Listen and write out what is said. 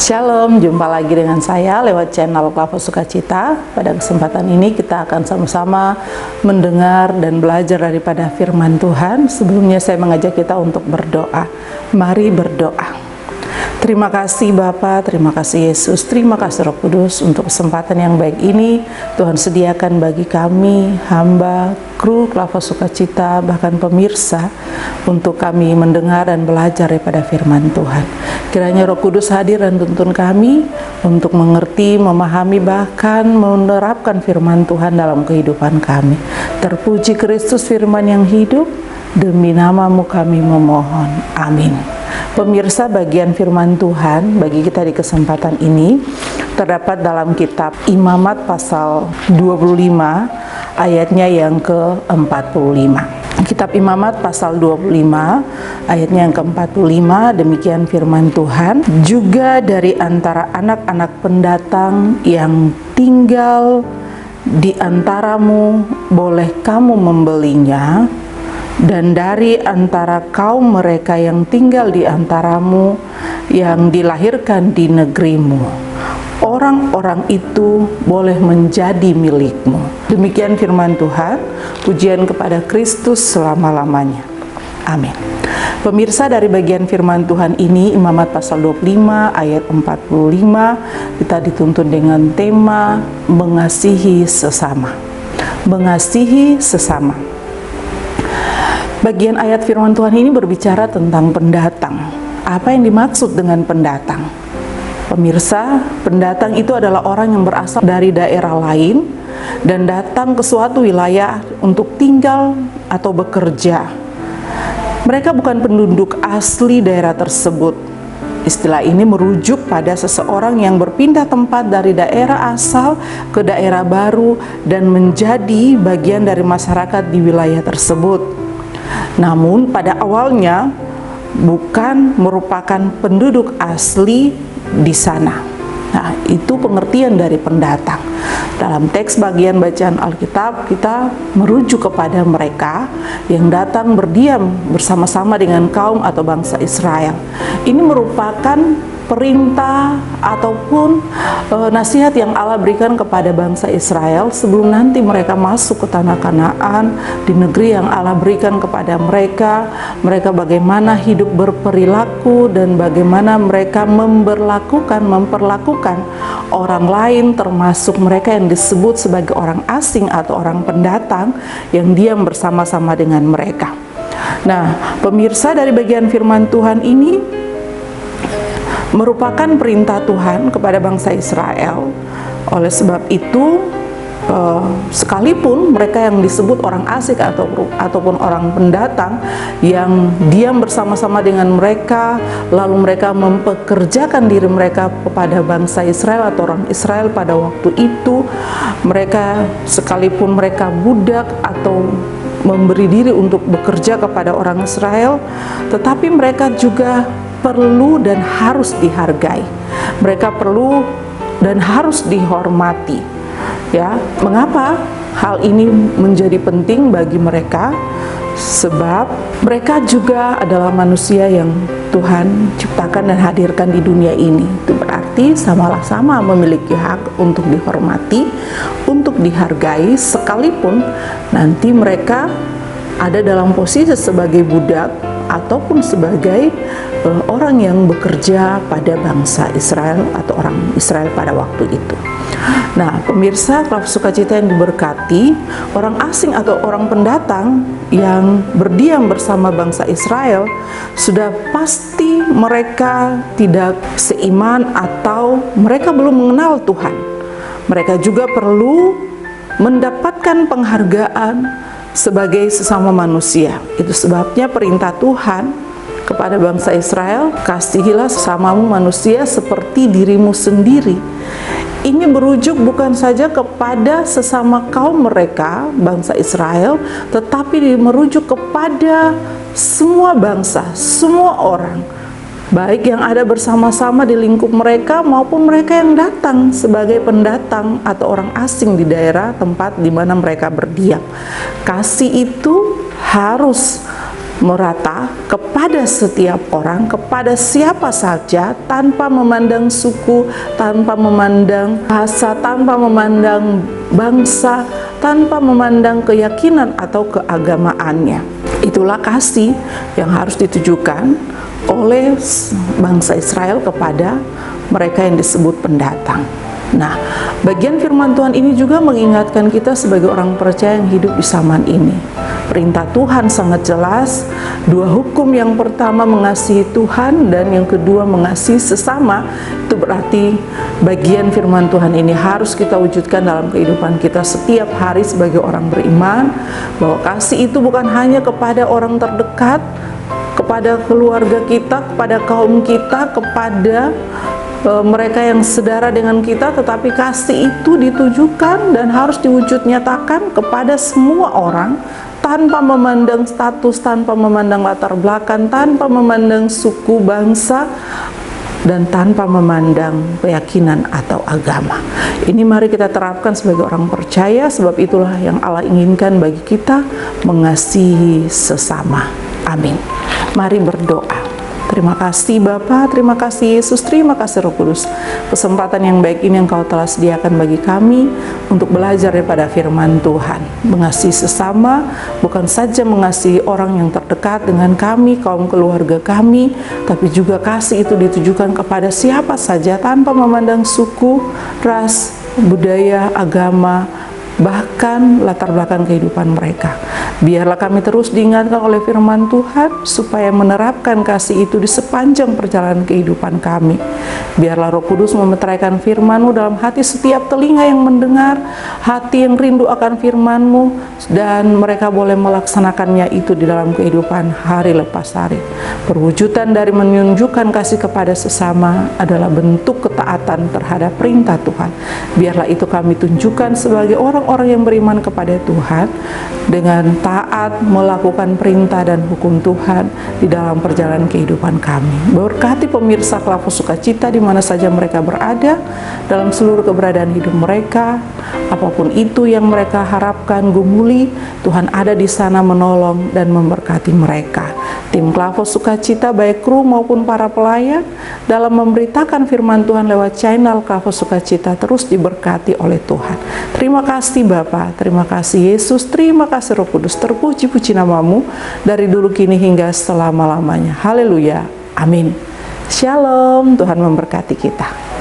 Shalom, jumpa lagi dengan saya lewat channel Klavo Sukacita. Pada kesempatan ini kita akan sama-sama mendengar dan belajar daripada firman Tuhan. Sebelumnya saya mengajak kita untuk berdoa. Mari berdoa. Terima kasih Bapa, terima kasih Yesus, terima kasih Roh Kudus untuk kesempatan yang baik ini. Tuhan sediakan bagi kami, hamba, kru Klavo Sukacita, bahkan pemirsa, untuk kami mendengar dan belajar daripada firman Tuhan. Kiranya Roh Kudus hadir dan tuntun kami untuk mengerti, memahami, bahkan menerapkan firman Tuhan dalam kehidupan kami. Terpuji Kristus firman yang hidup, demi namamu kami memohon. Amin. Pemirsa, bagian firman Tuhan bagi kita di kesempatan ini terdapat dalam kitab Imamat pasal 25 ayatnya yang ke-45. Kitab Imamat pasal 25 ayatnya yang ke-45, demikian firman Tuhan. Juga dari antara anak-anak pendatang yang tinggal di antaramu boleh kamu membelinya, dan dari antara kaum mereka yang tinggal di antaramu yang dilahirkan di negerimu, orang-orang itu boleh menjadi milikmu. Demikian firman Tuhan. Pujian kepada Kristus selama-lamanya. Amin. Pemirsa, dari bagian firman Tuhan ini, Imamat pasal 25 ayat 45, kita dituntun dengan tema mengasihi sesama. Mengasihi sesama. Bagian ayat firman Tuhan ini berbicara tentang pendatang. Apa yang dimaksud dengan pendatang? Pemirsa, pendatang itu adalah orang yang berasal dari daerah lain dan datang ke suatu wilayah untuk tinggal atau bekerja. Mereka bukan penduduk asli daerah tersebut. Istilah ini merujuk pada seseorang yang berpindah tempat dari daerah asal ke daerah baru dan menjadi bagian dari masyarakat di wilayah tersebut. Namun pada awalnya bukan merupakan penduduk asli di sana. Nah, itu pengertian dari pendatang. Dalam teks bagian bacaan Alkitab, kita merujuk kepada mereka yang datang berdiam bersama-sama dengan kaum atau bangsa Israel. Ini merupakan perintah ataupun nasihat yang Allah berikan kepada bangsa Israel sebelum nanti mereka masuk ke tanah Kanaan, di negeri yang Allah berikan kepada mereka. Mereka bagaimana hidup berperilaku dan bagaimana mereka memperlakukan orang lain, termasuk mereka yang disebut sebagai orang asing atau orang pendatang yang diam bersama-sama dengan mereka. Nah, pemirsa, dari bagian firman Tuhan ini merupakan perintah Tuhan kepada bangsa Israel. Oleh sebab itu, sekalipun mereka yang disebut orang asing ataupun orang pendatang yang diam bersama-sama dengan mereka, lalu mereka mempekerjakan diri mereka kepada bangsa Israel atau orang Israel pada waktu itu, mereka sekalipun mereka budak atau memberi diri untuk bekerja kepada orang Israel, tetapi mereka juga perlu dan harus dihargai. Mereka perlu dan harus dihormati. Ya, mengapa hal ini menjadi penting bagi mereka? Sebab mereka juga adalah manusia yang Tuhan ciptakan dan hadirkan di dunia ini. Itu berarti sama memiliki hak untuk dihormati, untuk dihargai, sekalipun nanti mereka ada dalam posisi sebagai budak ataupun sebagai orang yang bekerja pada bangsa Israel atau orang Israel pada waktu itu. Nah, pemirsa Klavo Sukacita yang diberkati, orang asing atau orang pendatang yang berdiam bersama bangsa Israel, sudah pasti mereka tidak seiman atau mereka belum mengenal Tuhan. Mereka juga perlu mendapatkan penghargaan sebagai sesama manusia. Itu sebabnya perintah Tuhan kepada bangsa Israel, kasihilah sesamamu manusia seperti dirimu sendiri. Ini berujuk bukan saja kepada sesama kaum mereka, bangsa Israel, tetapi merujuk kepada semua bangsa, semua orang, baik yang ada bersama-sama di lingkup mereka maupun mereka yang datang sebagai pendatang atau orang asing di daerah tempat di mana mereka berdiam. Kasih itu harus merata kepada setiap orang, kepada siapa saja, tanpa memandang suku, tanpa memandang bahasa, tanpa memandang bangsa, tanpa memandang keyakinan atau keagamaannya. Itulah kasih yang harus ditujukan oleh bangsa Israel kepada mereka yang disebut pendatang. Nah, bagian firman Tuhan ini juga mengingatkan kita sebagai orang percaya yang hidup di zaman ini. Perintah Tuhan sangat jelas, dua hukum, yang pertama mengasihi Tuhan dan yang kedua mengasihi sesama. Itu berarti bagian firman Tuhan ini harus kita wujudkan dalam kehidupan kita setiap hari sebagai orang beriman, bahwa kasih itu bukan hanya kepada orang terdekat, kepada keluarga kita, kepada kaum kita, kepada mereka yang sedara dengan kita, tetapi kasih itu ditujukan dan harus diwujud nyatakan kepada semua orang, tanpa memandang status, tanpa memandang latar belakang, tanpa memandang suku, bangsa, dan tanpa memandang keyakinan atau agama. Ini mari kita terapkan sebagai orang percaya, sebab itulah yang Allah inginkan bagi kita, mengasihi sesama. Amin. Mari berdoa. Terima kasih Bapa, terima kasih Yesus, terima kasih Roh Kudus. Kesempatan yang baik ini Engkau telah sediakan bagi kami untuk belajar daripada firman Tuhan. Mengasihi sesama, bukan saja mengasihi orang yang terdekat dengan kami, kaum keluarga kami, tapi juga kasih itu ditujukan kepada siapa saja tanpa memandang suku, ras, budaya, agama, bahkan latar belakang kehidupan mereka. Biarlah kami terus diingatkan oleh firman Tuhan supaya menerapkan kasih itu di sepanjang perjalanan kehidupan kami. Biarlah Roh Kudus memeteraikan firman-Mu dalam hati setiap telinga yang mendengar, hati yang rindu akan firman-Mu, dan mereka boleh melaksanakannya itu di dalam kehidupan hari lepas hari. Perwujudan dari menunjukkan kasih kepada sesama adalah bentuk ketaatan terhadap perintah Tuhan. Biarlah itu kami tunjukkan sebagai orang-orang yang beriman kepada Tuhan, dengan taat melakukan perintah dan hukum Tuhan di dalam perjalanan kehidupan kami. Berkati pemirsa Klavos Sukacita di mana saja mereka berada, dalam seluruh keberadaan hidup mereka, apapun itu yang mereka harapkan, gumuli, Tuhan ada di sana menolong dan memberkati mereka. Tim Klavos Sukacita, baik kru maupun para pelayan, dalam memberitakan firman Tuhan lewat channel Klavos Sukacita terus diberkati oleh Tuhan. Terima kasih Bapa, terima kasih Yesus, terima kasih Roh Kudus. Terpuji-puji nama-Mu dari dulu kini hingga selama-lamanya. Haleluya, amin. Shalom, Tuhan memberkati kita.